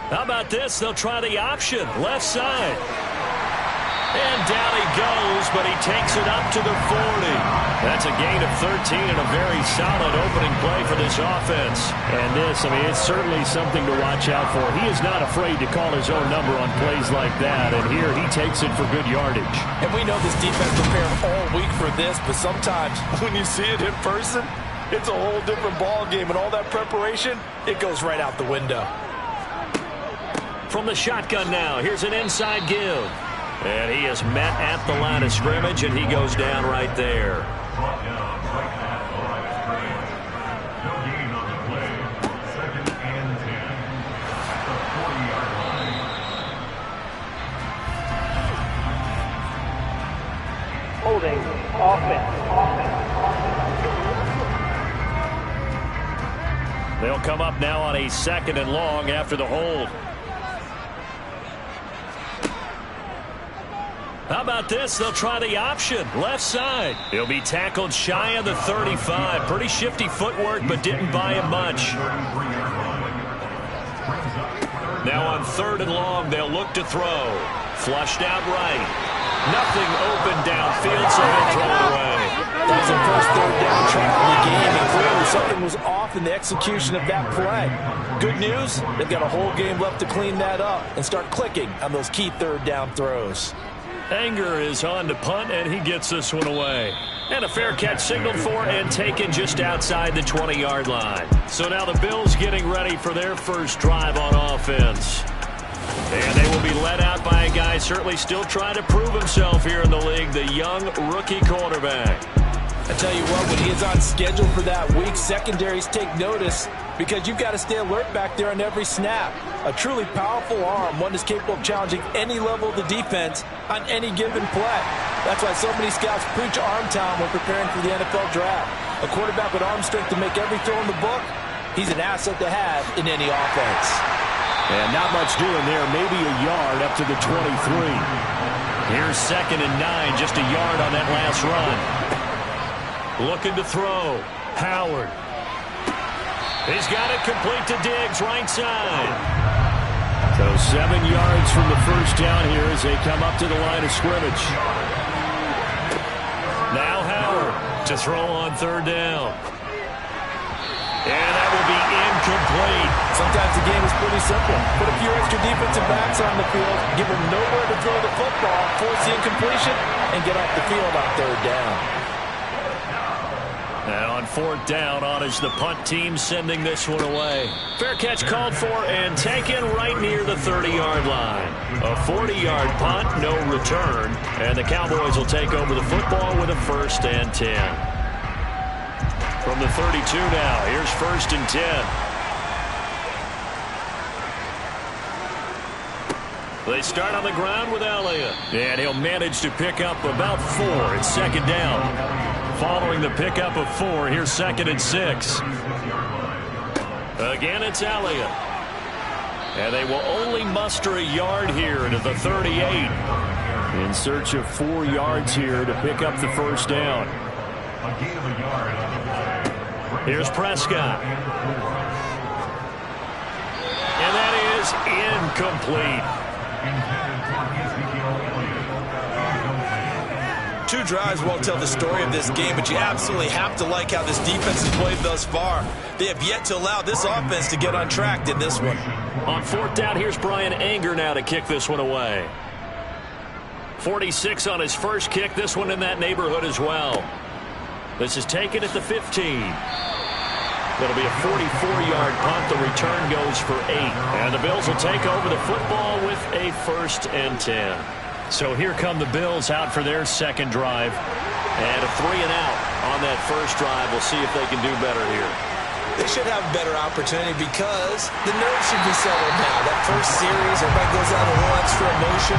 How about this? They'll try the option. Left side. And down he goes, but he takes it up to the 40. That's a gain of 13 and a very solid opening play for this offense. And this, I mean, it's certainly something to watch out for. He is not afraid to call his own number on plays like that, and here he takes it for good yardage. And we know this defense prepared all week for this, but sometimes when you see it in person, it's a whole different ball game, and all that preparation, it goes right out the window. From the shotgun now, here's an inside give. And he is met at the line of scrimmage, and he goes down right there. Holding offense. They'll come up now on a 2nd and long after the hold. How about this? They'll try the option. Left side. He'll be tackled shy of the 35. Pretty shifty footwork, but didn't buy him much. Now on 3rd and long, they'll look to throw. Flushed out right. Nothing open downfield, so he'll throw it away. That's the first 3rd down try in the game, and clearly something was off in the execution of that play. Good news, they've got a whole game left to clean that up and start clicking on those key 3rd down throws. Anger is on to punt, and he gets this one away. And a fair catch signaled for and taken just outside the 20-yard line. So now the Bills getting ready for their first drive on offense. And they will be led out by a guy certainly still trying to prove himself here in the league, the young rookie quarterback. I tell you what, when he is on schedule for that week, secondaries take notice because you've got to stay alert back there on every snap. A truly powerful arm, one that's capable of challenging any level of the defense on any given play. That's why so many scouts preach arm talent when preparing for the NFL draft. A quarterback with arm strength to make every throw in the book, he's an asset to have in any offense. And not much doing there, maybe a yard up to the 23. Here's 2nd and 9, just a yard on that last run. Looking to throw. Howard. He's got it complete to Diggs, right side. So 7 yards from the first down here as they come up to the line of scrimmage. Now Howard to throw on 3rd down. And that will be incomplete. Sometimes the game is pretty simple. Put a few extra defensive backs on the field, give them nowhere to throw the football, force the incompletion, and get off the field on 3rd down. Now on 4th down, on is the punt team sending this one away. Fair catch called for and taken right near the 30-yard line. A 40-yard punt, no return, and the Cowboys will take over the football with a 1st and 10. From the 32 now, here's 1st and 10. They start on the ground with Elliott. And he'll manage to pick up about 4. It's 2nd down. Following the pickup of 4, here's 2nd and 6. Again, it's Elliott. And they will only muster a yard here to the 38. In search of 4 yards here to pick up the 1st down. Here's Prescott. And that is incomplete. 2 drives won't tell the story of this game, but you absolutely have to like how this defense has played thus far. They have yet to allow this offense to get on track in this one. On 4th down, here's Brian Anger now to kick this one away. 46 on his first kick, this one in that neighborhood as well. This is taken at the 15. That'll be a 44-yard punt. The return goes for 8. And the Bills will take over the football with a 1st and 10. So here come the Bills out for their 2nd drive. And a 3 and out on that first drive. We'll see if they can do better here. They should have a better opportunity because the nerves should be settled now. That first series, everybody goes out a little extra emotion.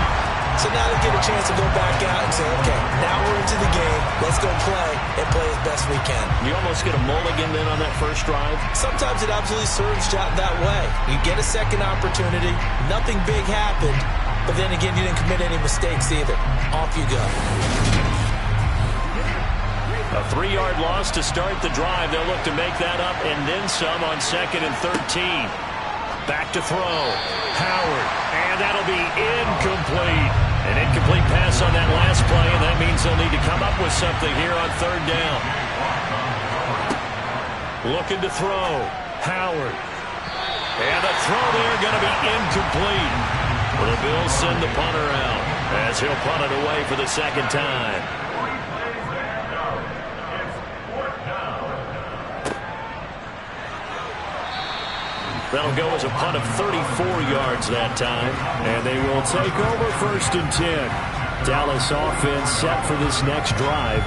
So now they get a chance to go back out and say, okay, now we're into the game. Let's go play and play as best we can. You almost get a mulligan then on that first drive. Sometimes it absolutely serves that way. You get a 2nd opportunity. Nothing big happened. But then again, you didn't commit any mistakes either. Off you go. A 3-yard loss to start the drive. They'll look to make that up and then some on 2nd and 13. Back to throw. Howard. And that'll be incomplete. An incomplete pass on that last play, and that means they'll need to come up with something here on third down. Looking to throw. Howard. And the throw there going to be incomplete. Well, the Bills send the punter out as he'll punt it away for the second time. That'll go as a punt of 34 yards that time. And they will take over 1st and 10. Dallas offense set for this next drive.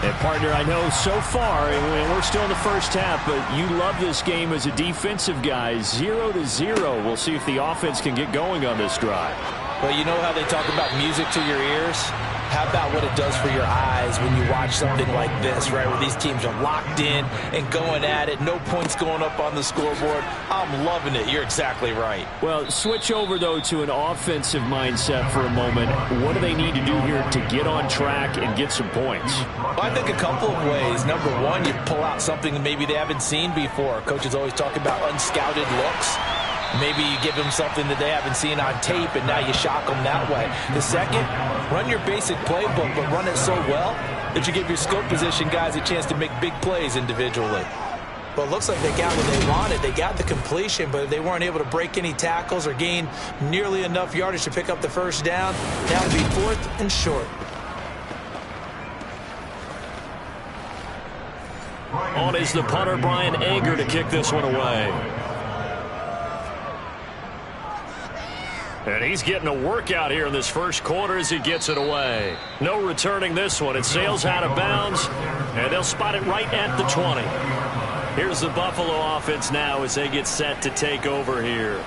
And, partner, I know so far, and we're still in the first half, but you love this game as a defensive guy. 0-0. We'll see if the offense can get going on this drive. Well, you know how they talk about music to your ears? How about what it does for your eyes when you watch something like this, right, where these teams are locked in and going at it, no points going up on the scoreboard? I'm loving it. You're exactly right. Well, switch over, though, to an offensive mindset for a moment. What do they need to do here to get on track and get some points? Well, I think a couple of ways. Number one, you pull out something that maybe they haven't seen before. Coaches always talk about unscouted looks. Maybe you give them something that they haven't seen on tape, and now you shock them that way. The second, run your basic playbook, but run it so well that you give your skill position guys a chance to make big plays individually. Well, it looks like they got what they wanted. They got the completion, but they weren't able to break any tackles or gain nearly enough yardage to pick up the first down. Now it'll be 4th and short. On is the punter, Brian Anger, to kick this one away. And he's getting a workout here in this first quarter as he gets it away. No returning this one. It sails out of bounds, and they'll spot it right at the 20. Here's the Buffalo offense now as they get set to take over here.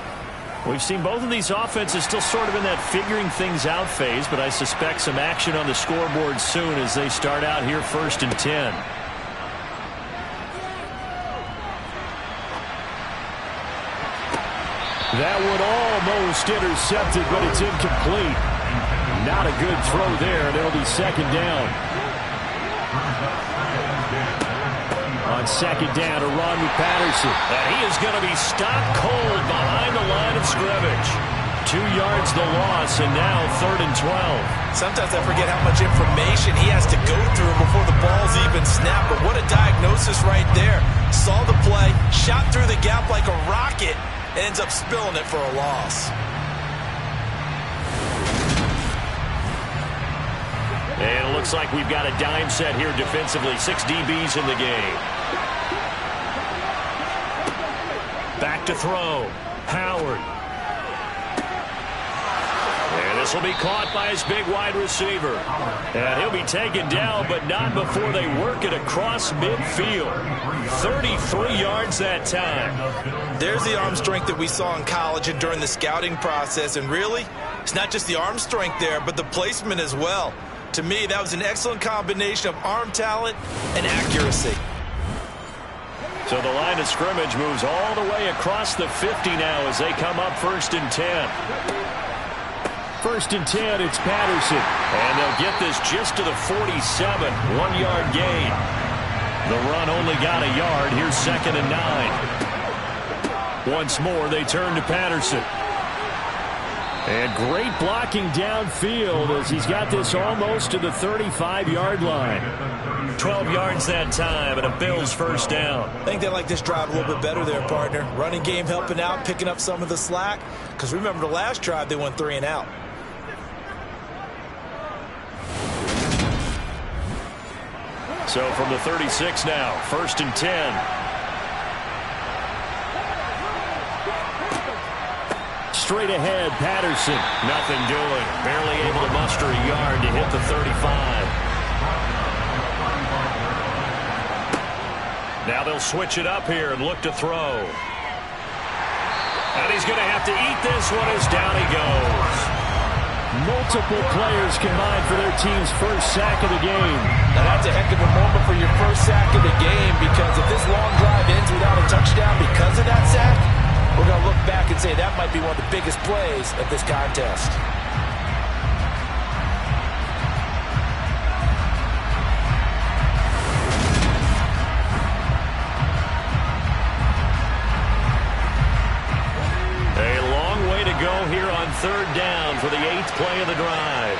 We've seen both of these offenses still sort of in that figuring things out phase, but I suspect some action on the scoreboard soon as they start out here 1st and 10. That one almost intercepted, but it's incomplete. Not a good throw there, and it'll be 2nd down. On 2nd down, a run with Patterson. And he is going to be stopped cold behind the line of scrimmage. 2 yards the loss, and now 3rd and 12. Sometimes I forget how much information he has to go through before the ball's even snapped, but what a diagnosis right there. Saw the play, shot through the gap like a rocket, ends up spilling it for a loss. And it looks like we've got a dime set here defensively. 6 DBs in the game. Back to throw. Howard. And this will be caught by his big wide receiver. And he'll be taken down, but not before they work it across midfield. 33 yards that time. There's the arm strength that we saw in college and during the scouting process. And really, it's not just the arm strength there, but the placement as well. To me, that was an excellent combination of arm talent and accuracy. So the line of scrimmage moves all the way across the 50 now as they come up 1st and 10. 1st and 10, it's Patterson. And they'll get this just to the 47, 1-yard gain. The run only got a yard. Here's 2nd and 9. Once more, they turn to Patterson. And great blocking downfield as he's got this almost to the 35-yard line. 12 yards that time, and a Bills 1st down. I think they like this drive a little bit better there, partner. Running game helping out, picking up some of the slack. Because remember the last drive, they went 3 and out. So from the 36 now, 1st and 10. Straight ahead, Patterson. Nothing doing. Barely able to muster a yard to hit the 35. Now they'll switch it up here and look to throw. And he's going to have to eat this one as down he goes. Multiple players combined for their team's first sack of the game. Now that's a heck of a moment for your first sack of the game, because if this long drive ends without a touchdown because of that sack, we're going to look back and say that might be one of the biggest plays of this contest. third down for the 8th play of the drive.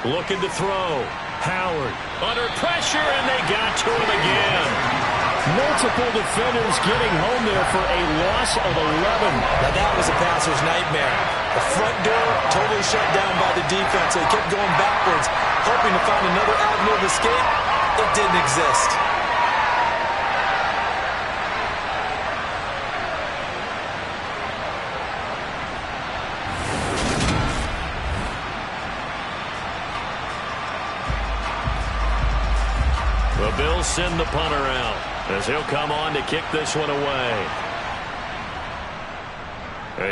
Looking to throw. Howard under pressure, and they got to him again. Multiple defenders getting home there for a loss of 11. Now that was a passer's nightmare. The front door totally shut down by the defense. They kept going backwards, hoping to find another avenue of escape. It didn't exist. The Bills send the punter out as he'll come on to kick this one away.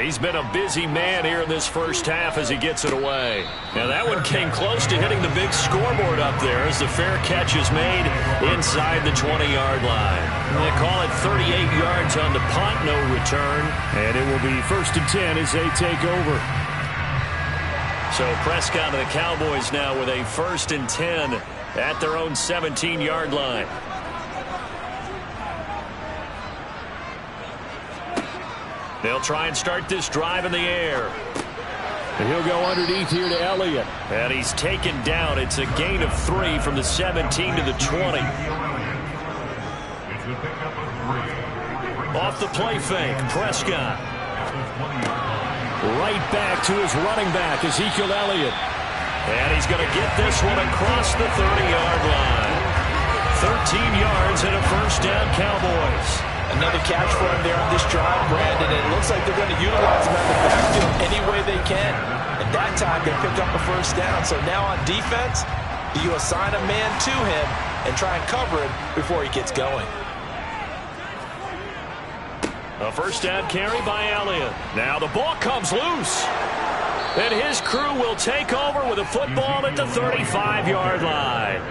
He's been a busy man here in this first half as he gets it away. Now that one came close to hitting the big scoreboard up there as the fair catch is made inside the 20-yard line. They call it 38 yards on the punt, no return. And it will be 1st and 10 as they take over. So Prescott and the Cowboys now with a 1st and 10 at their own 17-yard line. They'll try and start this drive in the air. And he'll go underneath here to Elliott. And he's taken down. It's a gain of 3 from the 17 to the 20. Off the play fake, Prescott. Right back to his running back, Ezekiel Elliott. And he's going to get this one across the 30-yard line. 13 yards and a first down, Cowboys. Another catch for him there on this drive, Brandon. And it looks like they're going to utilize him out of the backfield any way they can. At that time, they picked up a first down. So now on defense, you assign a man to him and try and cover him before he gets going. A first down carry by Elliott. Now the ball comes loose. And his crew will take over with a football at the 35-yard line.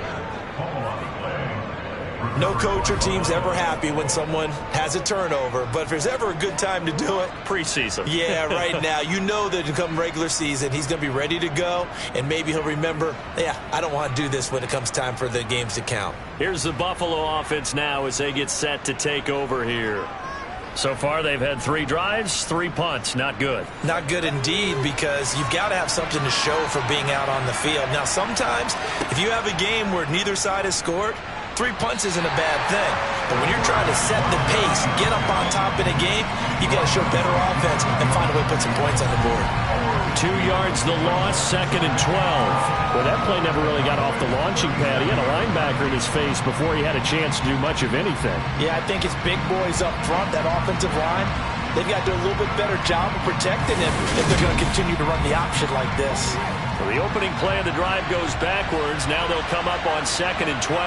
No coach or team's ever happy when someone has a turnover, but if there's ever a good time to do it, preseason. Yeah, right now. You know that come regular season, he's going to be ready to go, and maybe he'll remember, yeah, I don't want to do this when it comes time for the games to count. Here's the Buffalo offense now as they get set to take over here. So far, they've had 3 drives, 3 punts. Not good. Not good indeed, because you've got to have something to show for being out on the field. Now, sometimes, if you have a game where neither side has scored, 3 punts isn't a bad thing. But when you're trying to set the pace, get up on top in a game, you've got to show better offense and find a way to put some points on the board. 2 yards the loss, 2nd and 12. Well, that play never really got off the launching pad. He had a linebacker in his face before he had a chance to do much of anything. Yeah, I think his big boys up front, that offensive line, they've got to do a little bit better job of protecting him if they're going to continue to run the option like this. Well, the opening play of the drive goes backwards. Now they'll come up on 2nd and 12.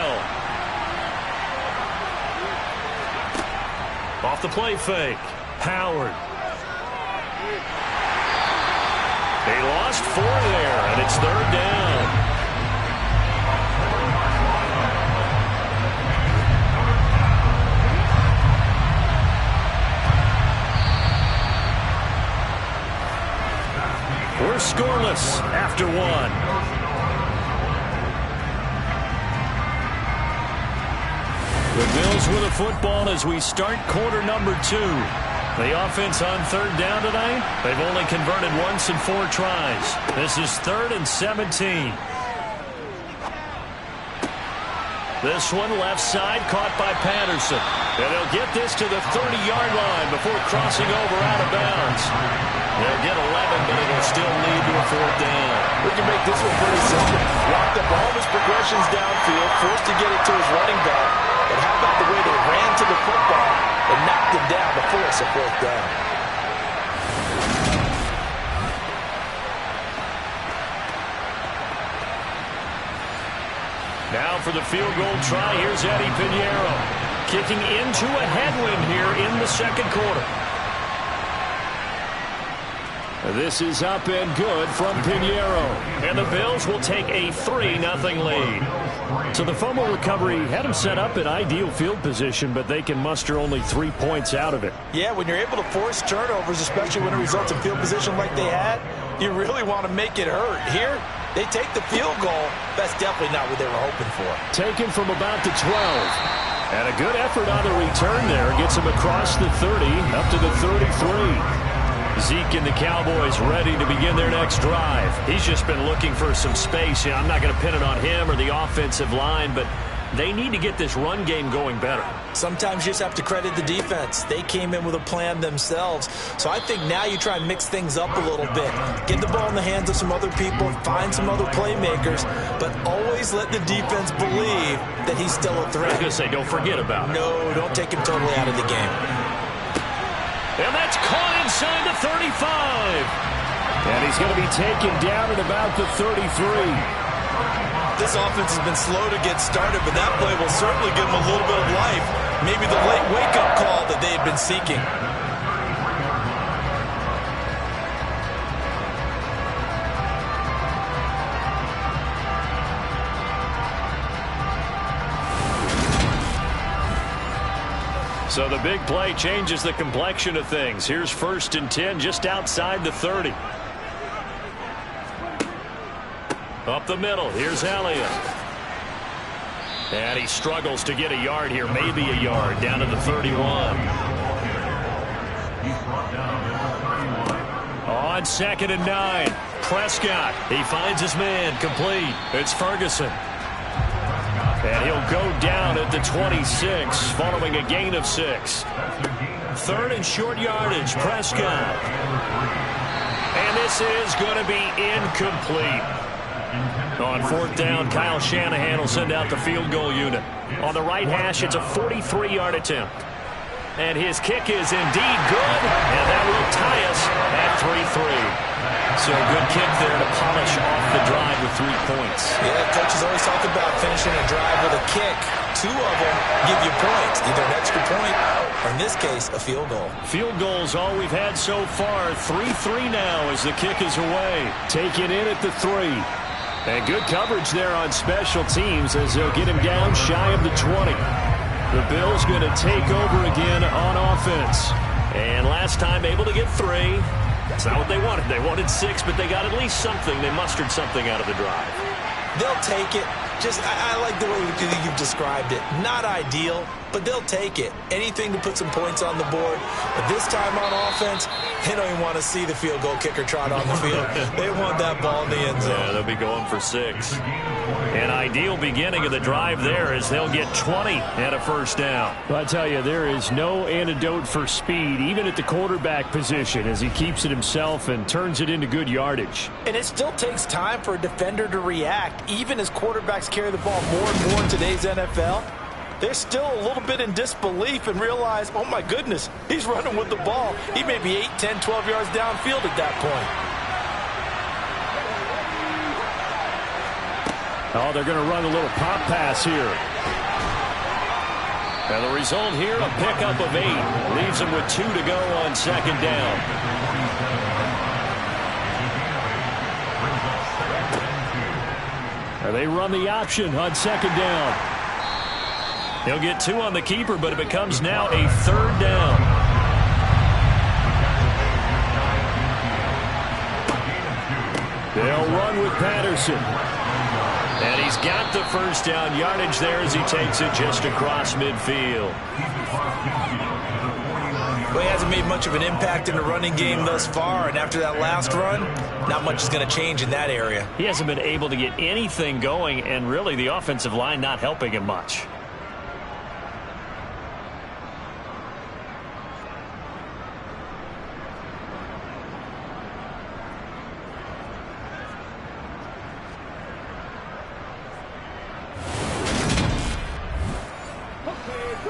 Off the play fake, Howard. They lost 4 there, and it's 3rd down. We're scoreless after 1. The Bills with a football as we start quarter number 2. The offense on 3rd down tonight, they've only converted once in 4 tries. This is 3rd and 17. This one left side caught by Patterson. And they'll get this to the 30-yard line before crossing over out of bounds. They'll get 11, but it'll still lead to a 4th down. We can make this one pretty simple. Locked up all his progressions downfield, forced to get it to his running back. But how about the way they ran to the football and knocked him down to force a 4th down? Now for the field goal try, here's Eddie Pinheiro. Kicking into a headwind here in the 2nd quarter. This is up and good from Pinheiro. And the Bills will take a 3-0 lead. So the fumble recovery had them set up in ideal field position, but they can muster only 3 points out of it. Yeah, when you're able to force turnovers, especially when it results in field position like they had, you really want to make it hurt. Here, they take the field goal. That's definitely not what they were hoping for. Taken from about the 12. And a good effort on the return there. Gets him across the 30, up to the 33. Zeke and the Cowboys ready to begin their next drive. He's just been looking for some space. Yeah, I'm not going to pin it on him or the offensive line, but they need to get this run game going better. Sometimes you just have to credit the defense. They came in with a plan themselves. So I think now you try and mix things up a little bit. Get the ball in the hands of some other people, find some other playmakers, but always let the defense believe that he's still a threat. I was going to say, don't forget about it. No, don't take him totally out of the game. And that's caught inside the 35. And he's going to be taken down at about the 33. This offense has been slow to get started, but that play will certainly give them a little bit of life. Maybe the late wake-up call that they had been seeking. So the big play changes the complexion of things. Here's 1st and 10 just outside the 30. Up the middle, here's Elliott. And he struggles to get a yard here, maybe a yard, down to the 31. On 2nd and 9, Prescott. He finds his man, complete. It's Ferguson. And he'll go down at the 26, following a gain of 6. 3rd and short yardage, Prescott. And this is going to be incomplete. On 4th down, Kyle Shanahan will send out the field goal unit. On the right hash, it's a 43-yard attempt. And his kick is indeed good, and that will tie us at 3-3. So a good kick there to polish off the drive with 3 points. Yeah, coaches always talk about finishing a drive with a kick. 2 of them give you points, either an extra point or, in this case, a field goal. Field goal's all we've had so far. 3-3 now as the kick is away. Taken in at the 3. And good coverage there on special teams as they'll get him down shy of the 20. The Bills going to take over again on offense. And last time able to get 3. That's not what they wanted. They wanted 6, but they got at least something. They mustered something out of the drive. They'll take it. Just, I like the way you've described it. Not ideal, but they'll take it. Anything to put some points on the board. But this time on offense, they don't even want to see the field goal kicker trot on the field. They want that ball in the end zone. Yeah, they'll be going for 6. An ideal beginning of the drive there as they'll get 20 and a 1st down. But I tell you, there is no antidote for speed, even at the quarterback position, as he keeps it himself and turns it into good yardage. And it still takes time for a defender to react, even as quarterbacks carry the ball more and more in today's NFL. They're still a little bit in disbelief and realize, oh my goodness, he's running with the ball. He may be 8, 10, 12 yards downfield at that point. Oh, they're going to run a little pop pass here. And the result here, a pickup of 8. Leaves them with 2 to go on 2nd down. And they run the option on 2nd down. He'll get 2 on the keeper, but it becomes now a 3rd down. They'll run with Patterson. And he's got the 1st down yardage there as he takes it just across midfield. Well, he hasn't made much of an impact in the running game thus far, and after that last run, not much is going to change in that area. He hasn't been able to get anything going, and really the offensive line not helping him much.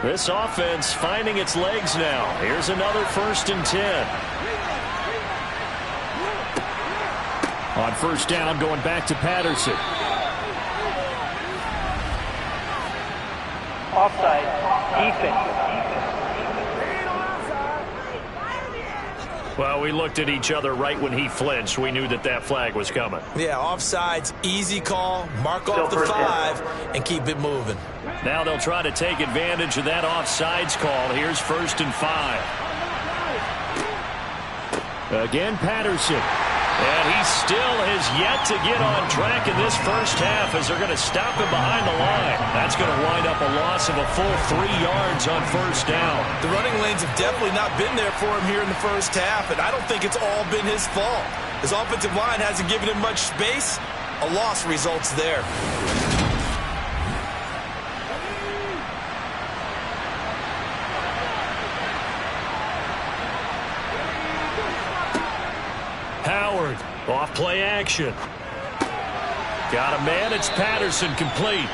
This offense finding its legs now. Here's another 1st and 10. On 1st down, going back to Patterson. Offside. Defense. Well, we looked at each other right when he flinched. We knew that that flag was coming. Yeah, offsides, easy call, mark off the 5, and keep it moving. Now they'll try to take advantage of that offsides call. Here's 1st and 5. Again, Patterson. And he still has yet to get on track in this first half as they're going to stop him behind the line. That's going to wind up a loss of a full 3 yards on first down. The running lanes have definitely not been there for him here in the first half, and I don't think it's all been his fault. His offensive line hasn't given him much space. A loss results there. Howard, off play action. Got a man, it's Patterson, complete.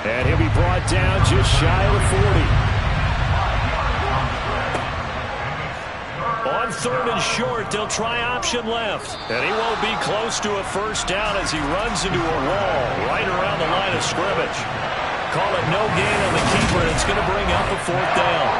And he'll be brought down just shy of the 40. On third and short, they'll try option left. And he won't be close to a first down as he runs into a wall right around the line of scrimmage. Call it no gain on the keeper, and it's going to bring up a fourth down.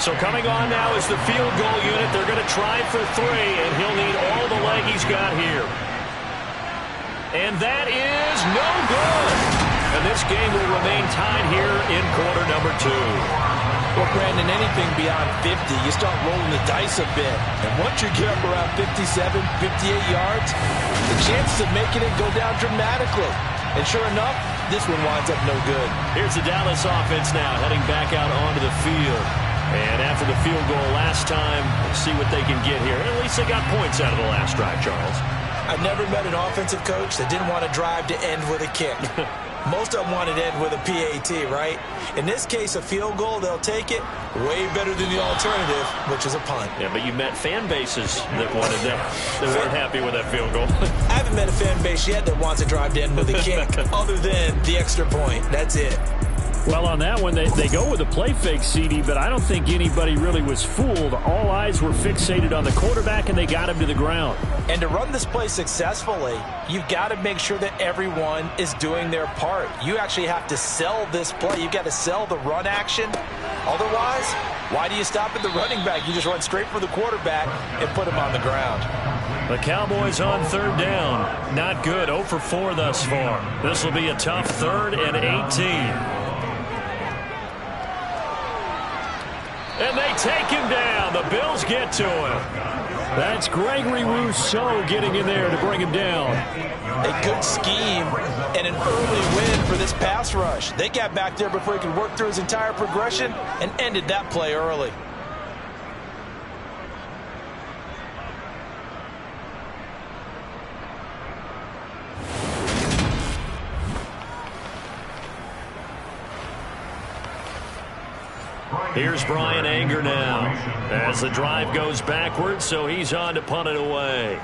So coming on now is the field goal unit. They're going to try for 3, and he'll need all the leg he's got here. And that is no good. And this game will remain tied here in quarter number 2. Well, Brandon, anything beyond 50, you start rolling the dice a bit. And once you get up around 57, 58 yards, the chances of making it go down dramatically. And sure enough, this one winds up no good. Here's the Dallas offense now heading back out onto the field. And after the field goal last time, we'll see what they can get here. At least they got points out of the last drive, Charles. I've never met an offensive coach that didn't want to drive to end with a kick. Most of them wanted to end with a PAT, right? In this case, a field goal, they'll take it. Way better than the alternative, which is a punt. Yeah, but you met fan bases that wanted that. They weren't happy with that field goal. I haven't met a fan base yet that wants to drive to end with a kick, other than the extra point. That's it. Well, on that one, they go with a play fake, CD, but I don't think anybody really was fooled. All eyes were fixated on the quarterback, and they got him to the ground. And to run this play successfully, you've got to make sure that everyone is doing their part. You actually have to sell this play. You've got to sell the run action. Otherwise, why do you stop at the running back? You just run straight for the quarterback and put him on the ground. The Cowboys on third down. Not good. 0 for 4 thus far. This will be a tough 3rd and 18. And they take him down. The Bills get to him. That's Gregory Rousseau getting in there to bring him down. A good scheme and an early win for this pass rush. They got back there before he could work through his entire progression and ended that play early. Here's Brian Anger now as the drive goes backwards, so he's on to punt it away.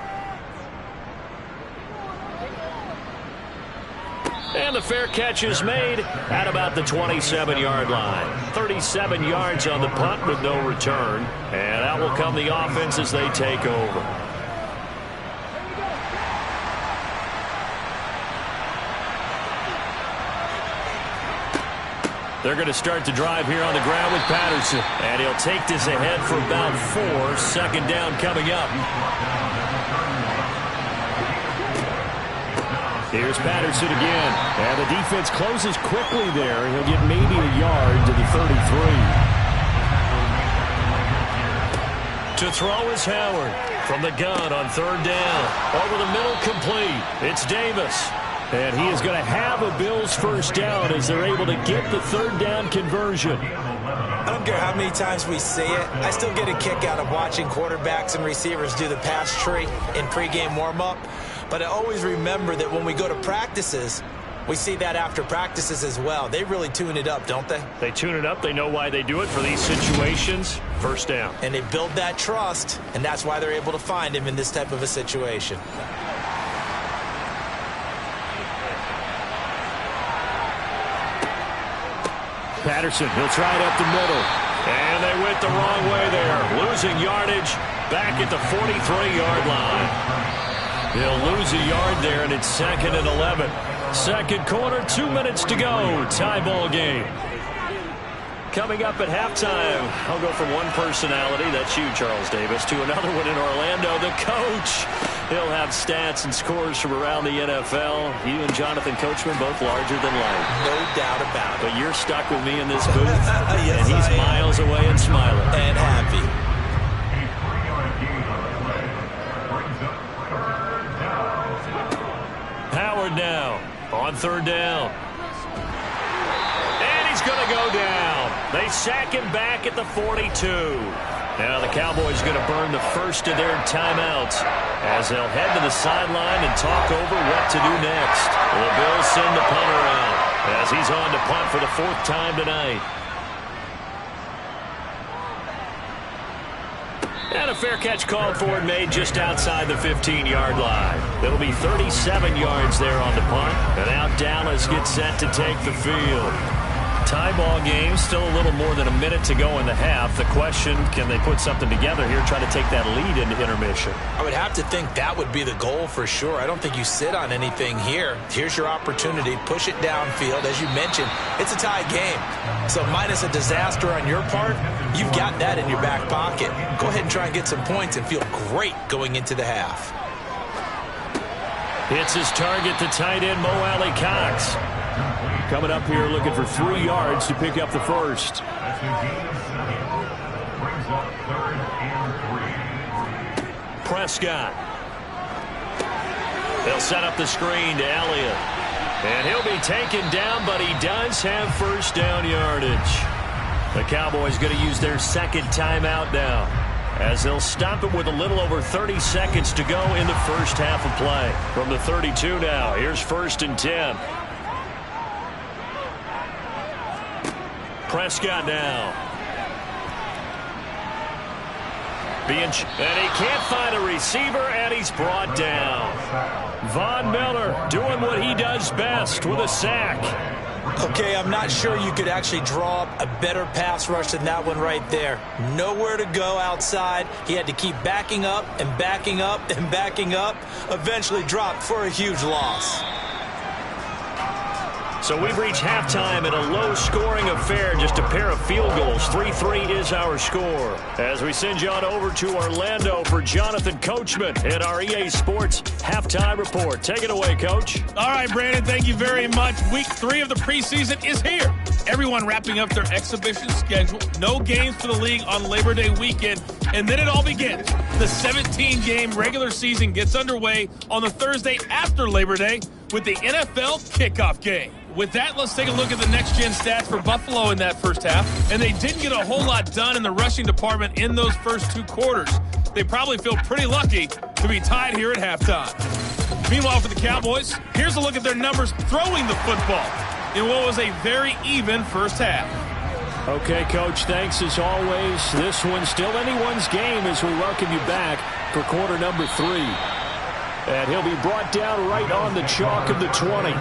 And the fair catch is made at about the 27-yard line. 37 yards on the punt with no return. And out will come the offense as they take over. They're going to start the drive here on the ground with Patterson. And he'll take this ahead for about 4. Second down coming up. Here's Patterson again. And the defense closes quickly there. He'll get maybe a yard to the 33. To throw is Howard from the gun on third down. Over the middle, complete. It's Davis. And he is going to have a Bills first down as they're able to get the third down conversion. I don't care how many times we say it. I still get a kick out of watching quarterbacks and receivers do the pass tree in pregame warm-up. But I always remember that when we go to practices, we see that after practices as well. They really tune it up, don't they? They tune it up. They know why they do it for these situations. First down. And they build that trust, and that's why they're able to find him in this type of a situation. Patterson, he'll try it up the middle. And they went the wrong way there. Losing yardage back at the 43-yard line. They'll lose a yard there, and it's 2nd and 11. Second quarter, 2 minutes to go. Tie ball game. Coming up at halftime, I'll go from one personality, that's you, Charles Davis, to another one in Orlando, the coach. He'll have stats and scores from around the NFL. You and Jonathan Coachman both larger than life. No doubt about it. But you're stuck with me in this booth. Yes, and he's miles away and smiling. And happy. Howard now on third down. And he's going to go down. They sack him back at the 42. Now the Cowboys going to burn the first of their timeouts as they'll head to the sideline and talk over what to do next. The Bills send the punter out as he's on to punt for the fourth time tonight. And a fair catch called for and made just outside the 15-yard line. It'll be 37 yards there on the punt. And now Dallas gets set to take the field. Tie ball game, still a little more than a minute to go in the half. The question, can they put something together here, try to take that lead into intermission? I would have to think that would be the goal for sure. I don't think you sit on anything here. Here's your opportunity. Push it downfield. As you mentioned, it's a tie game. So minus a disaster on your part, you've got that in your back pocket. Go ahead and try and get some points and feel great going into the half. It's his target, the tight end, Mo Alley Cox. Coming up here looking for 3 yards to pick up the first. Prescott. They'll set up the screen to Elliott. And he'll be taken down, but he does have first down yardage. The Cowboys going to use their second timeout now, as they'll stop it with a little over 30 seconds to go in the first half of play. From the 32 now, here's 1st and 10. Prescott now. And he can't find a receiver, and he's brought down. Von Miller doing what he does best with a sack. Okay, I'm not sure you could actually draw up a better pass rush than that one right there. Nowhere to go outside. He had to keep backing up and backing up and backing up. Eventually dropped for a huge loss. So we've reached halftime in a low-scoring affair, just a pair of field goals. 3-3 is our score. As we send you on over to Orlando for Jonathan Coachman in our EA Sports Halftime Report. Take it away, Coach. All right, Brandon, thank you very much. Week 3 of the preseason is here. Everyone wrapping up their exhibition schedule. No games for the league on Labor Day weekend. And then it all begins. The 17-game regular season gets underway on the Thursday after Labor Day with the NFL kickoff game. With that, let's take a look at the next-gen stats for Buffalo in that first half. And they didn't get a whole lot done in the rushing department in those first 2 quarters. They probably feel pretty lucky to be tied here at halftime. Meanwhile, for the Cowboys, here's a look at their numbers throwing the football in what was a very even first half. Okay, Coach, thanks as always. This one's still anyone's game as we welcome you back for quarter number 3. And he'll be brought down right on the chalk of the 20.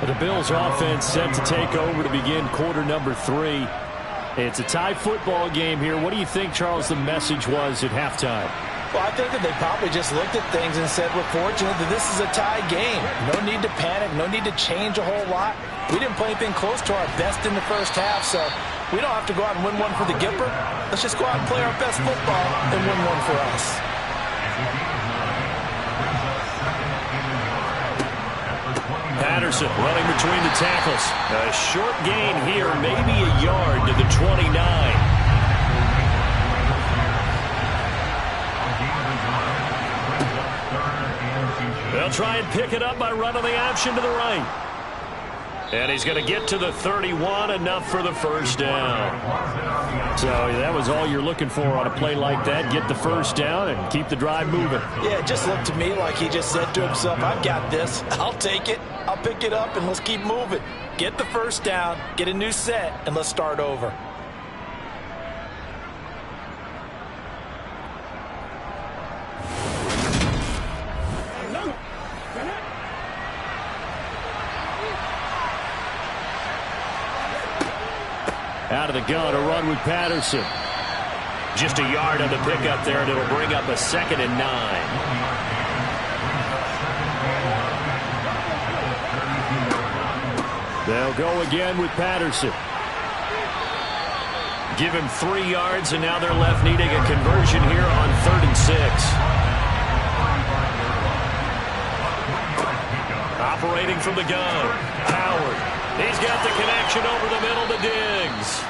The Bills offense set to take over to begin quarter number 3. It's a tie football game here. What do you think, Charles, the message was at halftime? Well, I think that they probably just looked at things and said, we're fortunate that this is a tie game. No need to panic, no need to change a whole lot. We didn't play anything close to our best in the first half, so we don't have to go out and win one for the Gipper. Let's just go out and play our best football and win one for us. Patterson running between the tackles. A short gain here, maybe a yard to the 29. They'll try and pick it up by running the option to the right. And he's going to get to the 31, enough for the first down. So that was all you're looking for on a play like that. Get the first down and keep the drive moving. Yeah, it just looked to me like he just said to himself, I've got this. I'll take it. I'll pick it up, and let's keep moving. Get the first down, get a new set, and let's start over. Out of the gun, a run with Patterson. Just a yard on the pickup there, and it'll bring up a 2nd and 9. They'll go again with Patterson. Give him 3 yards, and now they're left needing a conversion here on 3rd and 6. Operating from the gun, Howard. He's got the connection over the middle to Diggs.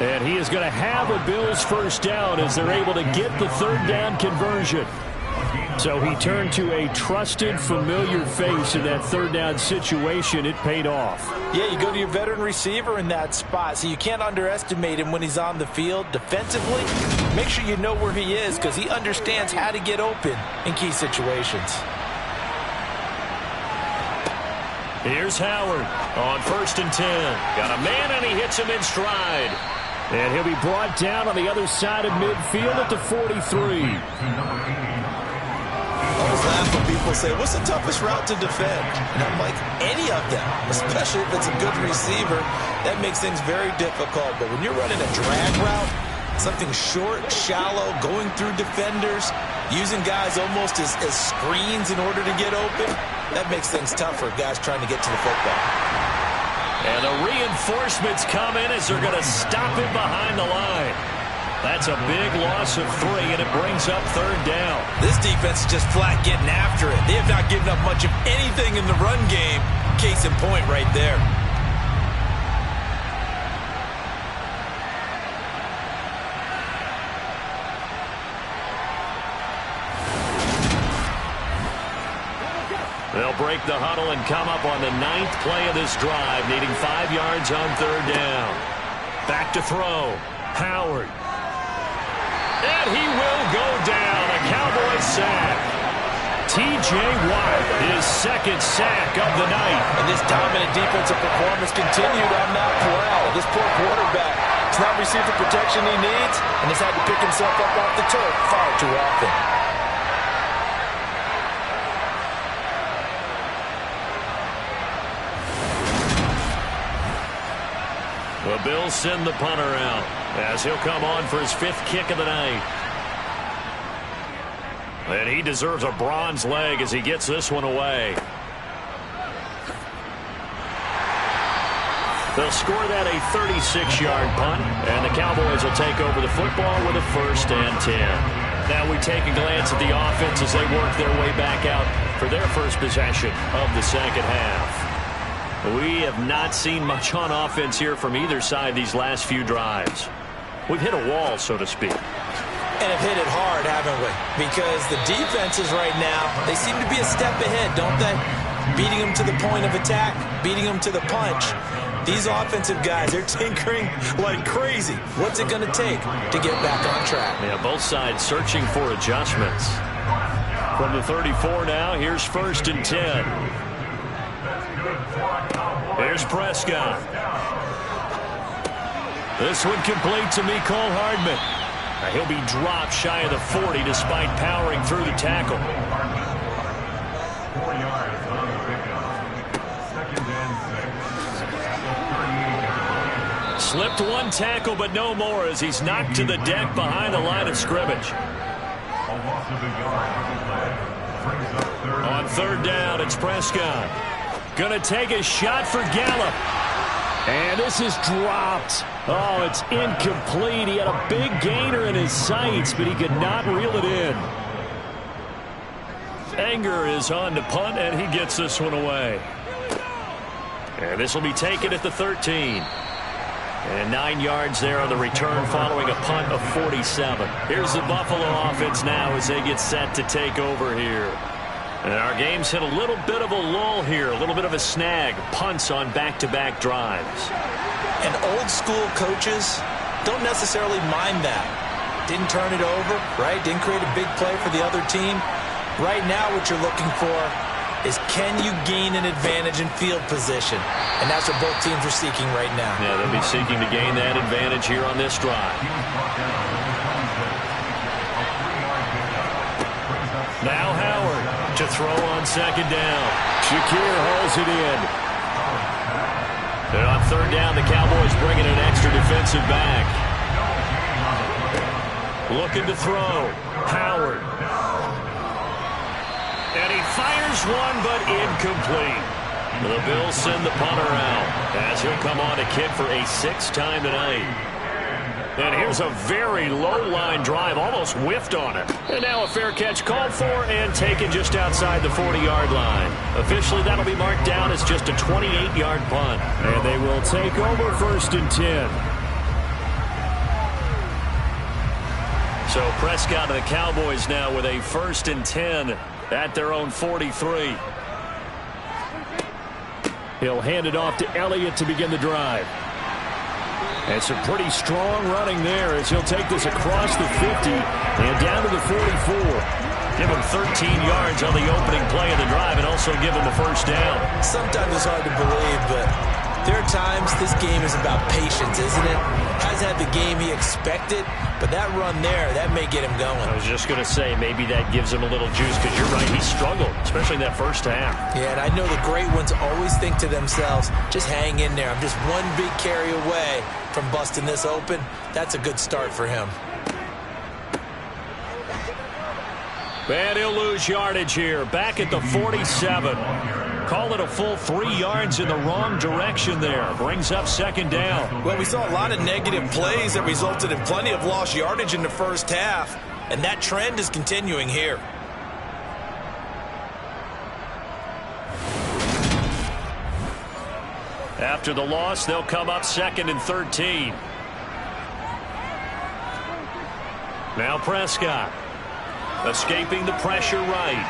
And he is going to have a Bills first down as they're able to get the third down conversion. So he turned to a trusted, familiar face in that third down situation. It paid off. Yeah, you go to your veteran receiver in that spot, so you can't underestimate him when he's on the field. Defensively, make sure you know where he is because he understands how to get open in key situations. Here's Howard on 1st and 10. Got a man, and he hits him in stride. And he'll be brought down on the other side of midfield at the 43. I always laugh when people say, what's the toughest route to defend? And I'm like, any of them, especially if it's a good receiver. That makes things very difficult. But when you're running a drag route, something short, shallow, going through defenders, using guys almost as screens in order to get open, that makes things tough for guys trying to get to the football. And the reinforcements come in as they're going to stop him behind the line. That's a big loss of 3, and it brings up third down. This defense is just flat getting after it. They have not given up much of anything in the run game. Case in point right there. They'll break the huddle and come up on the 9th play of this drive, needing 5 yards on third down. Back to throw. Howard. And he will go down. A Cowboys sack. T.J. Watt, his second sack of the night. And this dominant defensive performance continued on that play. This poor quarterback has not received the protection he needs and has had to pick himself up off the turf far too often. The Bills send the punter out as he'll come on for his 5th kick of the night. And he deserves a bronze leg as he gets this one away. They'll score that a 36-yard punt, and the Cowboys will take over the football with a 1st and 10. Now we take a glance at the offense as they work their way back out for their first possession of the second half. We have not seen much on offense here from either side these last few drives. We've hit a wall, so to speak. And have hit it hard, haven't we? Because the defenses right now, they seem to be a step ahead, don't they? Beating them to the point of attack, beating them to the punch. These offensive guys, they're tinkering like crazy. What's it going to take to get back on track? Yeah, both sides searching for adjustments. From the 34 now, here's 1st and 10. Here's Prescott. This one complete to Mecole Hardman. He'll be dropped shy of the 40 despite powering through the tackle. Slipped one tackle, but no more as he's knocked to the deck behind the line of scrimmage. On third down, it's Prescott. Gonna take a shot for Gallup. And this is dropped. Oh, it's incomplete. He had a big gainer in his sights, but he could not reel it in. Anger is on to punt, and he gets this one away. And this will be taken at the 13. And 9 yards there on the return following a punt of 47. Here's the Buffalo offense now as they get set to take over here. And our game's hit a little bit of a lull here, a little bit of a snag. Punts on back-to-back drives. And old school coaches don't necessarily mind that. Didn't turn it over, right? Didn't create a big play for the other team. Right now what you're looking for is can you gain an advantage in field position? And that's what both teams are seeking right now. Yeah, they'll be seeking to gain that advantage here on this drive. Now Howard to throw on second down. Shakir hauls it in. And on third down, the Cowboys bringing an extra defensive back. Looking to throw. Howard. And he fires one, but incomplete. The Bills send the punter out as he'll come on to kick for a 6th time tonight. And here's a very low-line drive, almost whiffed on it. And now a fair catch called for and taken just outside the 40-yard line. Officially, that'll be marked down as just a 28-yard punt. And they will take over 1st and 10. So Prescott and the Cowboys now with a 1st and 10 at their own 43. He'll hand it off to Elliott to begin the drive. And some pretty strong running there as he'll take this across the 50 and down to the 44. Give him 13 yards on the opening play of the drive and also give him a 1st down. Sometimes it's hard to believe, but there are times this game is about patience, isn't it? Hasn't had the game he expected, but that run there, that may get him going. I was just going to say, maybe that gives him a little juice, because you're right, he struggled, especially in that 1st half. Yeah, and I know the great ones always think to themselves, just hang in there. I'm just one big carry away from busting this open. That's a good start for him. And he'll lose yardage here, back at the 47. Call it a full 3 yards in the wrong direction there. Brings up 2nd down. Well, we saw a lot of negative plays that resulted in plenty of lost yardage in the 1st half, and that trend is continuing here. After the loss, they'll come up 2nd and 13. Now Prescott. Escaping the pressure right.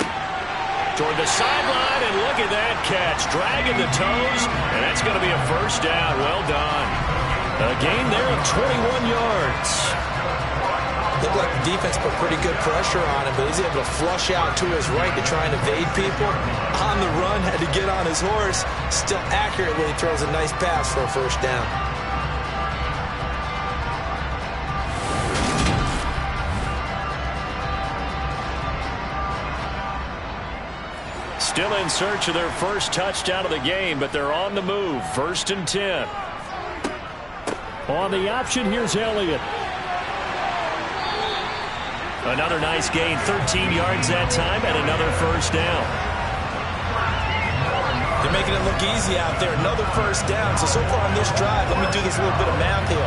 Toward the sideline, and look at that catch. Dragging the toes, and that's going to be a 1st down. Well done. A gain there of 21 yards. Looked like the defense put pretty good pressure on him, but he's able to flush out to his right to try and evade people. On the run, had to get on his horse. Still accurately throws a nice pass for a 1st down. Still in search of their 1st touchdown of the game, but they're on the move. 1st and 10. On the option, here's Elliott. Another nice gain, 13 yards that time, and another 1st down. They're making it look easy out there. Another 1st down. So far on this drive, let me do this little bit of math here.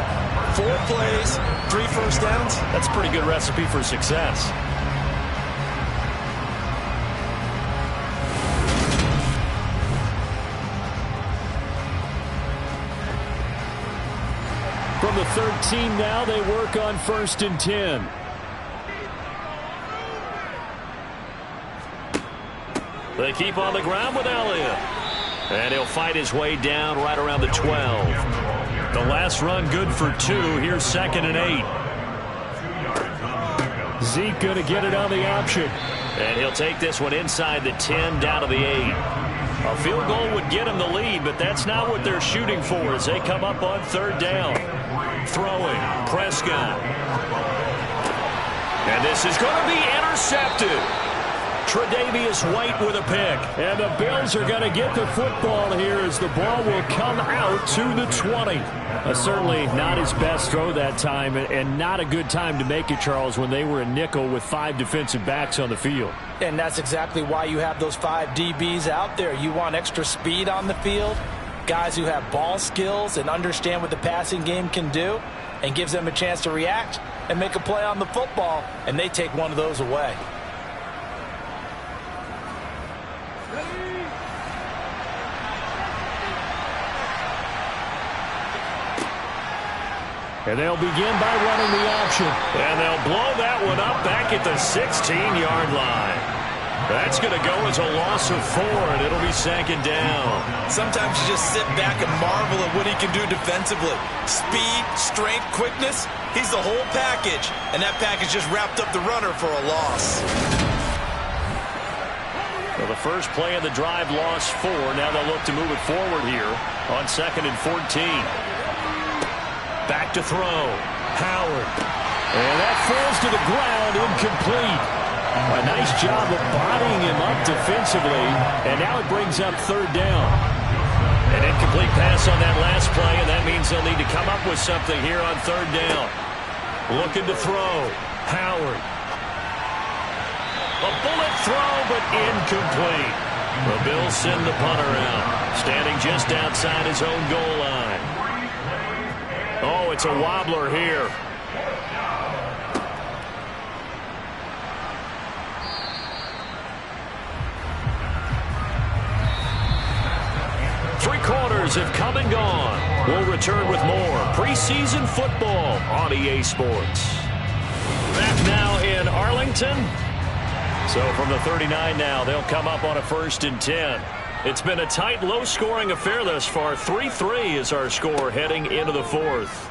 4 plays, 3 1st downs. That's a pretty good recipe for success. From the 13 now, they work on 1st and 10. They keep on the ground with Elliott. And he'll fight his way down right around the 12. The last run good for 2. Here's 2nd and 8. Zeke going to get it on the option. And he'll take this one inside the 10 down to the 8. A field goal would get him the lead, but that's not what they're shooting for as they come up on 3rd down. Throwing, Prescott. And this is going to be intercepted. Tre'Davious White with a pick. And the Bills are going to get the football here as the ball will come out to the 20. Certainly not his best throw that time, and not a good time to make it, Charles, when they were in nickel with 5 defensive backs on the field. And that's exactly why you have those 5 DBs out there. You want extra speed on the field, guys who have ball skills and understand what the passing game can do, and gives them a chance to react and make a play on the football, and they take one of those away. And they'll begin by running the option. And they'll blow that one up back at the 16-yard line. That's going to go as a loss of 4, and it'll be 2nd down. Sometimes you just sit back and marvel at what he can do defensively. Speed, strength, quickness, he's the whole package. And that package just wrapped up the runner for a loss. Well, the first play of the drive lost 4. Now they'll look to move it forward here on 2nd and 14. Back to throw. Howard. And that falls to the ground, incomplete. A nice job of bodying him up defensively, and now it brings up 3rd down. An incomplete pass on that last play, and that means they'll need to come up with something here on 3rd down. Looking to throw. Howard. A bullet throw, but incomplete. The Bills send the punter out, standing just outside his own goal line. Oh, it's a wobbler here. Three quarters have come and gone. We'll return with more preseason football on EA Sports. Back now in Arlington. So from the 39 now, they'll come up on a 1st and 10. It's been a tight, low-scoring affair thus far. 3-3 is our score heading into the 4th.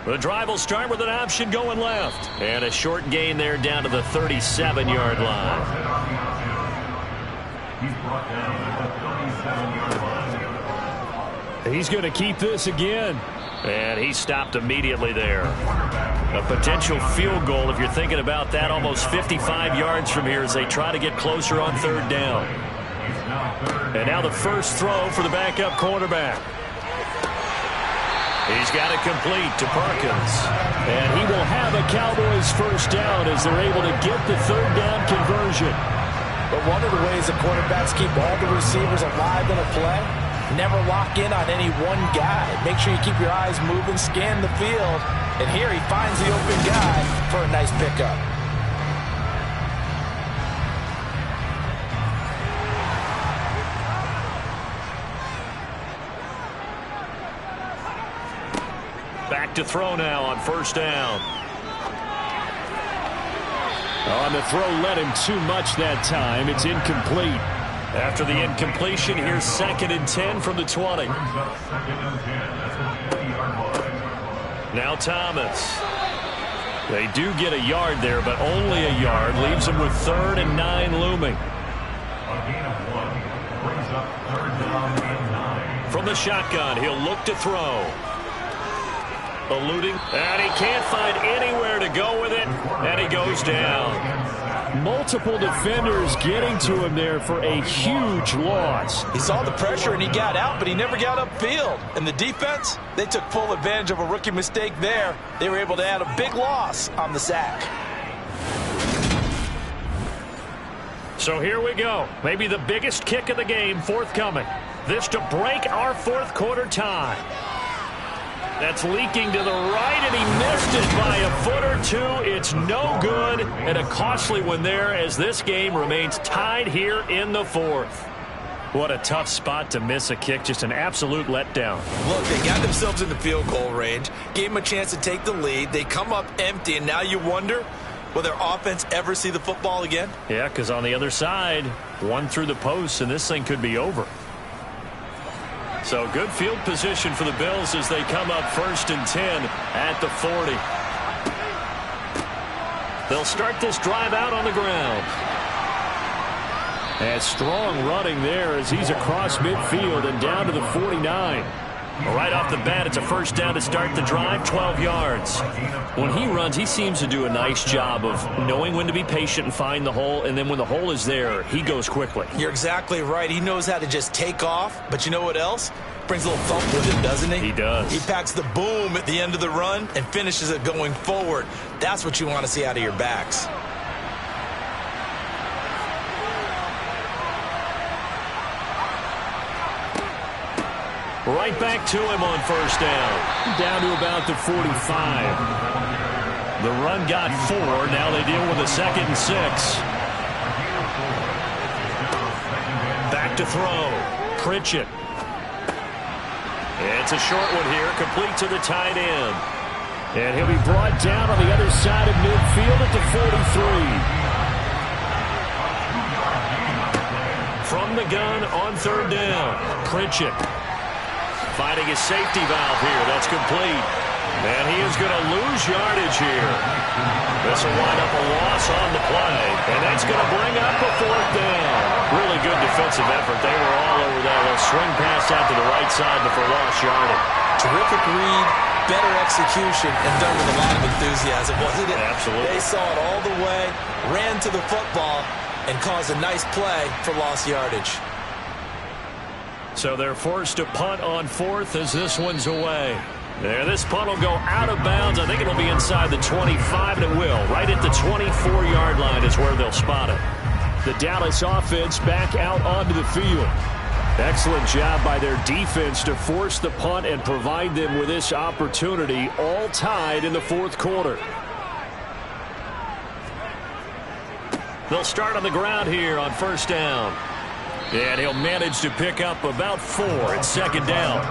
The drive will start with an option going left. And a short gain there down to the 37-yard line. He's brought down at the 37-yard line. He's going to keep this again. And he stopped immediately there. A potential field goal, if you're thinking about that, almost 55 yards from here as they try to get closer on 3rd down. And now the first throw for the backup quarterback. He's got it complete to Perkins. And he will have a Cowboys first down as they're able to get the 3rd down conversion. But one of the ways the quarterbacks keep all the receivers alive in a play, never lock in on any one guy. Make sure you keep your eyes moving, scan the field. And here he finds the open guy for a nice pickup. Back to throw now on 1st down. On the throw, led him too much that time. It's incomplete. After the incompletion, here's 2nd and 10 from the 20. Now Thomas. They do get a yard there, but only a yard. Leaves them with 3rd and 9 looming. From the shotgun, he'll look to throw. Eluding, and he can't find anywhere to go with it, and he goes down. Multiple defenders getting to him there for a huge loss. He saw the pressure and he got out, but he never got upfield. And the defense, they took full advantage of a rookie mistake there. They were able to add a big loss on the sack. So here we go. Maybe the biggest kick of the game forthcoming. This to break our 4th quarter tie. That's leaking to the right, and he missed it by a foot or two. It's no good, and a costly one there as this game remains tied here in the 4th. What a tough spot to miss a kick. Just an absolute letdown. Look, they got themselves in the field goal range, gave them a chance to take the lead. They come up empty, and now you wonder, will their offense ever see the football again? Yeah, because on the other side, one through the post, and this thing could be over. So good field position for the Bills as they come up 1st and 10 at the 40. They'll start this drive out on the ground. And strong running there as he's across midfield and down to the 49. Right off the bat, it's a 1st down to start the drive, 12 yards. When he runs, he seems to do a nice job of knowing when to be patient and find the hole, and then when the hole is there, he goes quickly. You're exactly right. He knows how to just take off, but you know what else? Brings a little thump with him, doesn't he? He does. He packs the boom at the end of the run and finishes it going forward. That's what you want to see out of your backs. Right back to him on 1st down. Down to about the 45. The run got 4. Now they deal with a 2nd and 6. Back to throw. Pritchett. It's a short one here, complete to the tight end. And he'll be brought down on the other side of midfield at the 43. From the gun on 3rd down. Pritchett. Finding his safety valve here. That's complete. And he is going to lose yardage here. This will wind up a loss on the play. And that's going to bring up a 4th down. Really good defensive effort. They were all over that. Little swing pass out to the right side before lost yardage. Terrific read, better execution, and done with a lot of enthusiasm, wasn't it? Absolutely. They saw it all the way, ran to the football, and caused a nice play for lost yardage. So they're forced to punt on 4th as this one's away. There, this punt will go out of bounds. I think it'll be inside the 25, and it will. Right at the 24-yard line is where they'll spot it. The Dallas offense back out onto the field. Excellent job by their defense to force the punt and provide them with this opportunity, all tied in the fourth quarter. They'll start on the ground here on first down. And he'll manage to pick up about 4 at second down.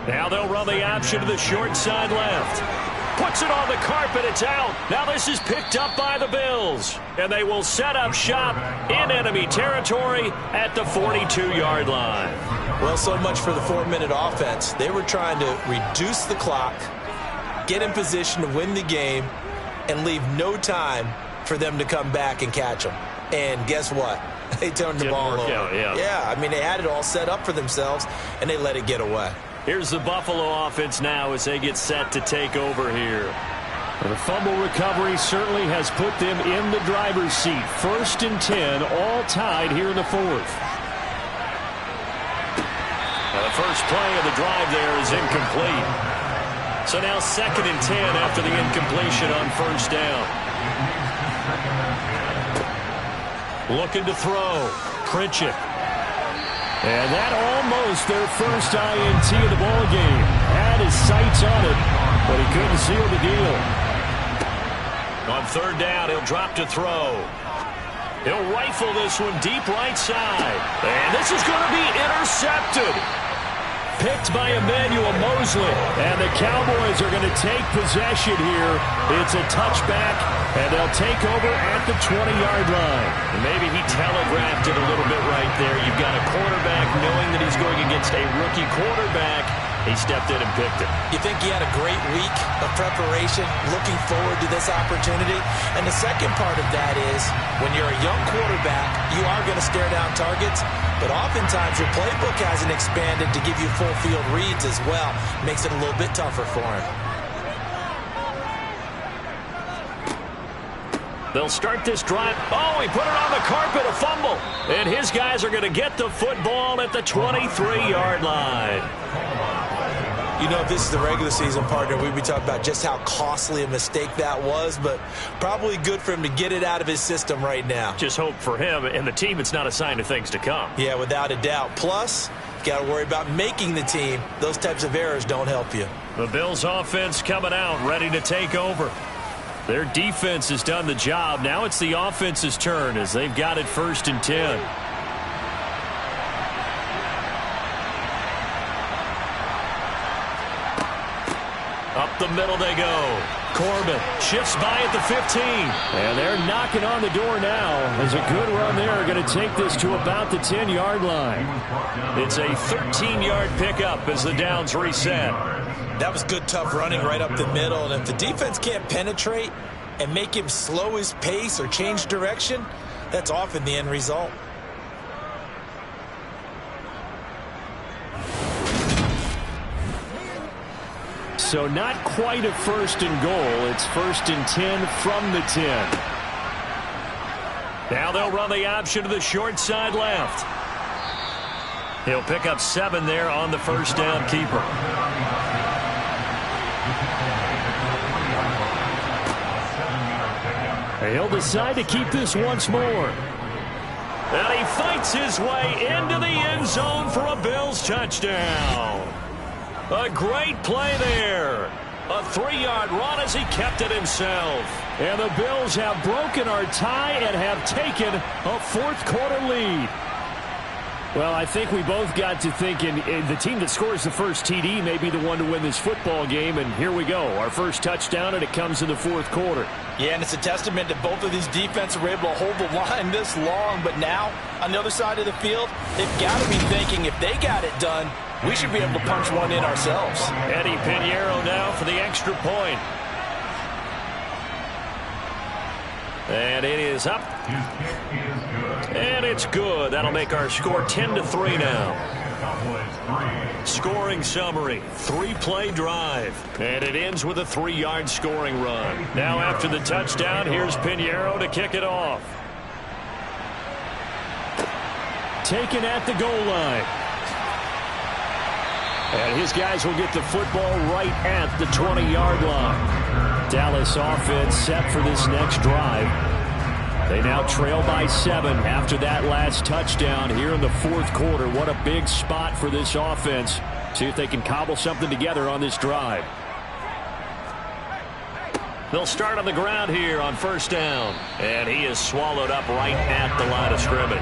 Now they'll run the option to the short side left. Puts it on the carpet. It's out. Now this is picked up by the Bills. And they will set up shop in enemy territory at the 42-yard line. Well, so much for the 4-minute offense. They were trying to reduce the clock, get in position to win the game, and leave no time for them to come back and catch them. And guess what? They turned the ball over. Yeah, I mean, they had it all set up for themselves, and they let it get away. Here's the Buffalo offense now as they get set to take over here. The fumble recovery certainly has put them in the driver's seat. 1st and 10, all tied here in the fourth. Now the first play of the drive there is incomplete. So now 2nd and 10 after the incompletion on first down. Looking to throw. Pritchett. And that almost their first INT of the ball game. Had his sights on it, but he couldn't seal the deal. On 3rd down, he'll drop to throw. He'll rifle this one deep right side. And this is going to be intercepted. Picked by Emmanuel Mosley. And the Cowboys are going to take possession here. It's a touchback, and they'll take over at the 20-yard line. And maybe he telegraphed it a little bit right there. You've got a quarterback knowing that he's going against a rookie quarterback. He stepped in and picked it. You think he had a great week of preparation, looking forward to this opportunity? And the second part of that is, when you're a young quarterback, you are going to stare down targets, but oftentimes your playbook hasn't expanded to give you full field reads as well. Makes it a little bit tougher for him. They'll start this drive. Oh, he put it on the carpet, a fumble. And his guys are going to get the football at the 23-yard line. You know, if this is the regular season, partner, we'd be talking about just how costly a mistake that was, but probably good for him to get it out of his system right now. Just hope for him and the team it's not a sign of things to come. Yeah, without a doubt. Plus, got to worry about making the team. Those types of errors don't help you. The Bills offense coming out, ready to take over. Their defense has done the job. Now it's the offense's turn as they've got it 1st and 10. Up the middle they go. Corbin shifts by at the 15. And they're knocking on the door now. There's a good run there. Going to take this to about the 10-yard line. It's a 13-yard pickup as the downs reset. That was good, tough running right up the middle. And if the defense can't penetrate and make him slow his pace or change direction, that's often the end result. So not quite a 1st and goal. It's 1st and 10 from the 10. Now they'll run the option to the short side left. He'll pick up 7 there on the first down keeper. He'll decide to keep this once more. And he fights his way into the end zone for a Bills touchdown. A great play there. A 3-yard run as he kept it himself. And the Bills have broken our tie and have taken a 4th quarter lead. Well, I think we both got to thinking the team that scores the first TD may be the one to win this football game. And here we go. Our first touchdown, and it comes in the 4th quarter. Yeah, and it's a testament that both of these defenses were able to hold the line this long. But now, on the other side of the field, they've got to be thinking if they got it done, we should be able to punch one in ourselves. Eddie Pinheiro now for the extra point. And it is up. And it's good. That'll make our score 10-3 now. Scoring summary, 3-play drive. And it ends with a 3-yard scoring run. Now after the touchdown, here's Pinheiro to kick it off. Taken at the goal line. And And his guys will get the football right at the 20-yard line. Dallas offense set for this next drive. They now trail by 7 after that last touchdown here in the fourth quarter. What a big spot for this offense. See if they can cobble something together on this drive. They'll start on the ground here on first down. And he is swallowed up right at the line of scrimmage.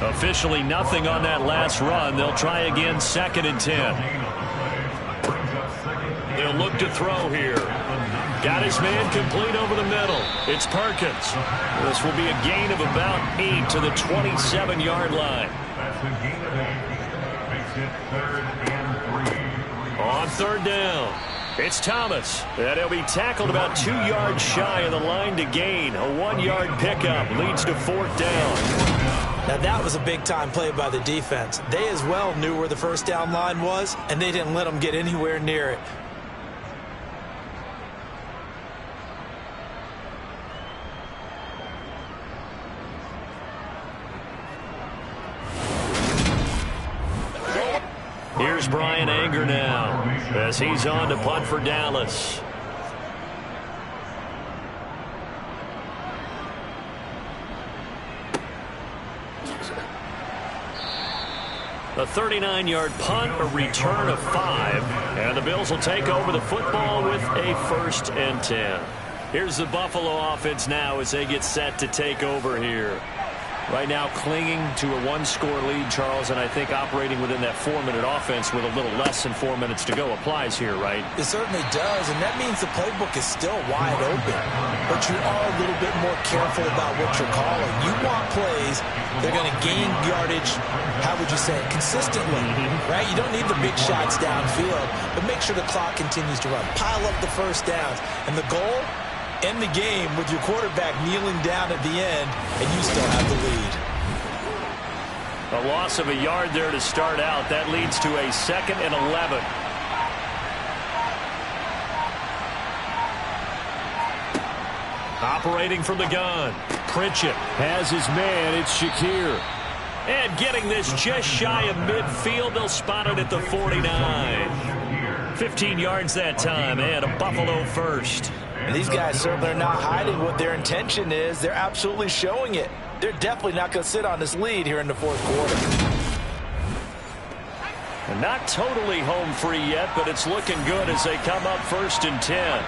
Officially nothing on that last run. They'll try again, 2nd and 10. They'll look to throw here. Got his man complete over the middle. It's Perkins. This will be a gain of about 8 to the 27-yard line. On third down, it's Thomas. And he'll be tackled about 2 yards shy of the line to gain. A 1-yard pickup leads to 4th down. Now that was a big-time play by the defense. They as well knew where the first down line was, and they didn't let them get anywhere near it. Here's Brian Anger now as he's on to punt for Dallas. A 39-yard punt, a return of 5, and the Bills will take over the football with a 1st and 10. Here's the Buffalo offense now as they get set to take over here. Right now clinging to a 1-score lead, Charles, and I think operating within that 4-minute offense with a little less than 4 minutes to go applies here, right? It certainly does, and that means the playbook is still wide open. But you are a little bit more careful about what you're calling. You want plays that are going to gain yardage, how would you say it, consistently, right? You don't need the big shots downfield, but make sure the clock continues to run. Pile up the first downs, and the goal, end the game with your quarterback kneeling down at the end, and you still have the lead. A loss of a yard there to start out. That leads to a 2nd and 11. Operating from the gun, Pritchett has his man. It's Shakir. And getting this just shy of midfield. They'll spot it at the 49. 15 yards that time, and a Buffalo first. And these guys certainly are not hiding what their intention is. They're absolutely showing it. They're definitely not going to sit on this lead here in the fourth quarter. And not totally home free yet, but it's looking good as they come up 1st and 10.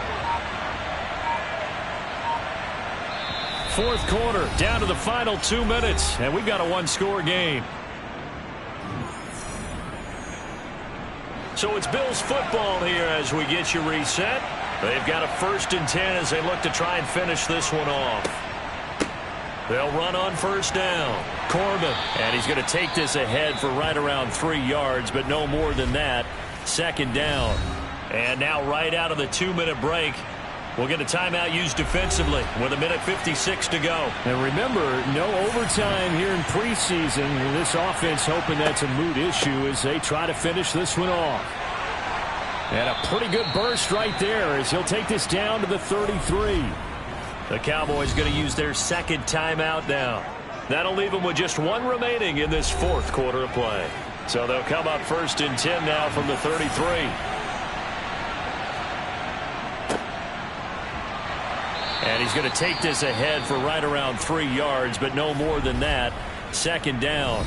Fourth quarter, down to the final 2 minutes, and we've got a 1-score game. So it's Bills football here as we get you reset. They've got a 1st and 10 as they look to try and finish this one off. They'll run on first down. Corbin, and he's going to take this ahead for right around 3 yards, but no more than that. 2nd down. And now right out of the 2-minute break, we'll get a timeout used defensively with 1:56 to go. And remember, no overtime here in preseason. This offense hoping that's a moot issue as they try to finish this one off. And a pretty good burst right there as he'll take this down to the 33. The Cowboys going to use their 2nd timeout now. That'll leave them with just 1 remaining in this fourth quarter of play. So they'll come up 1st and 10 now from the 33. And he's going to take this ahead for right around 3 yards, but no more than that. 2nd down.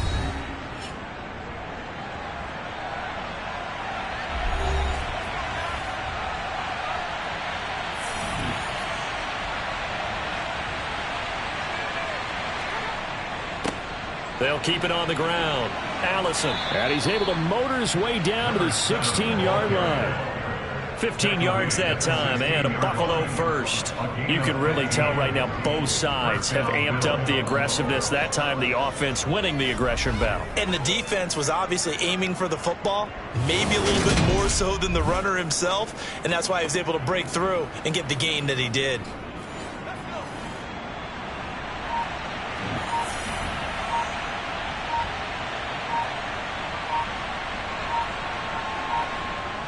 They'll keep it on the ground. Allison. And he's able to motor his way down to the 16-yard line. 15 yards that time, and a Buffalo first. You can really tell right now both sides have amped up the aggressiveness. That time the offense winning the aggression battle. And the defense was obviously aiming for the football, maybe a little bit more so than the runner himself, and that's why he was able to break through and get the gain that he did.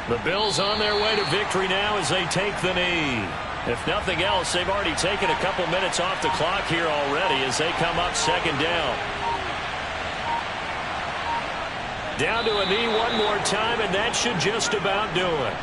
The Bills on their way to victory now as they take the knee. If nothing else, they've already taken a couple minutes off the clock here already as they come up 2nd down. Down to a knee one more time, and that should just about do it.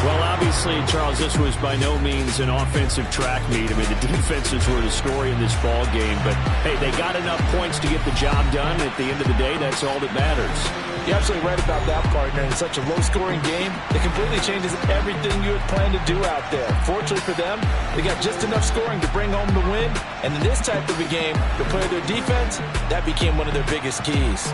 Well, obviously, Charles, this was by no means an offensive track meet. I mean, the defenses were the story in this ball game. But, hey, they got enough points to get the job done. At the end of the day, that's all that matters. You're absolutely right about that, partner. In such a low-scoring game, it completely changes everything you had planned to do out there. Fortunately for them, they got just enough scoring to bring home the win. And in this type of a game, to play their defense, that became one of their biggest keys.